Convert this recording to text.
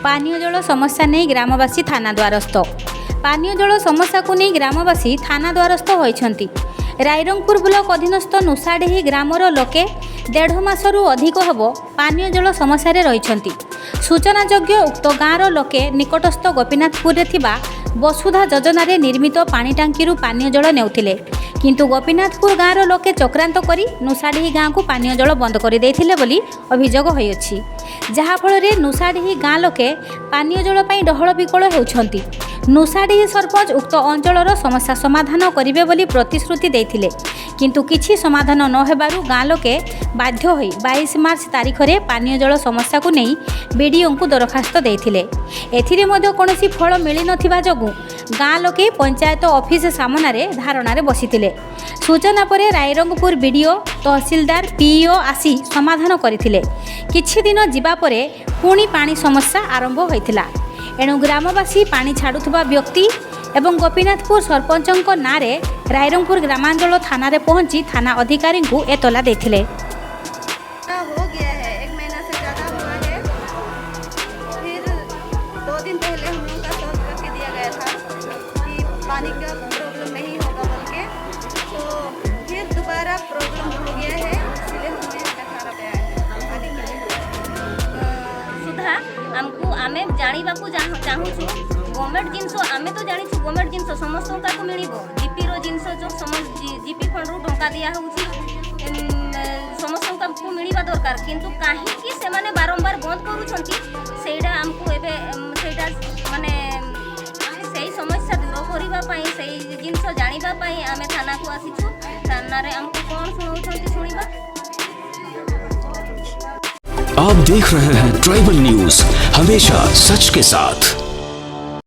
पानीय जल समस्या नहीं ग्रामवासी थाना द्वारस्थ। पानीय जल समस्या को नहीं ग्रामवासी थाना द्वारस्थ होइछंती। रायरंगपुर ब्लॉक अधीनस्थ नुसाडेही ग्रामर लोके 1.5 मासरू अधिक हब पानीय जल समस्या रही। सूचनायोग्य उक्त गाँवर लोके निकटस्थ गोपीनाथपुर थिबा वसुधा योजन निर्मित पानी टांकी पानीय जल नेउथिले, किंतु गोपीनाथपुर गाँवर लोके चक्रांत करी नुसाडेही गाँ को पानीय जल बंद कर देथिले बोली अभियोग होइछि, जहाँफल नुसाडेही गाँ लोके पानीय जल पाई डहल विकल होउछंती। नुसाडेही सरपंच उक्त अंचलर समस्या समाधान करिवे बोली प्रतिश्रुति देथिले, किंतु किछि समाधान न हेबारु गाँ लोके बाध्य होई 22 मार्च तारीख रे पानीय जल समस्या को नहीं बीडीओ को दरखास्त देथिले। एथिरे मध्ये कोनोसी फल मिली नथिबा जगु गाँ लोके पंचायत ऑफिस सामने धारणार बसिथिले। सूचना पर रायरंगपुर बीडीओ तहसीलदार पीईओ आसी समाधान करथिले। किछि दिन जिबा परे पुणी पानी समस्या आरंभ होइथिला। एणु ग्रामवासी पानी छाड़ुथबा व्यक्ति एवं गोपीनाथपुर सरपंचक नाँ रे रायरंगपुर ग्रामांचल थाना रे पहुंची थाना अधिकारी को एतला देथिले। हो गया है, 1 महीना से ज़्यादा हुआ है। फिर 2 दिन पहले हम लोग का सॉल्व करके दिया गया था कि पानी का प्रॉब्लम नहीं होगा बोल के, तो फिर दोबारा प्रॉब्लम हो गया है, इसलिए हमें दिखाना गया है पानी के लिए। सुधा हमको आमे जानिबाकू चाहूछु गवर्नमेंट जिनस आमे तो जानिछु गवर्नमेंट जिनस समस्त का मिलिबो। जीपी रो जिनस जो समस्त जीपी फंड रो टंका दिया होउची समस्त को मिलवा दरकार, किंतु काहीकि से माने बारंबार बंद करूछंती सेडा हमको एबे सेडा माने सेही समस्या दूर करिबा पई सेही जिनस जानिबा पई आमे थाना को आसीछु। थाना रे हमको कोन सुनौछंती सुनिबा। आप देख रहे हैं ट्राइबल न्यूज, हमेशा सच के साथ।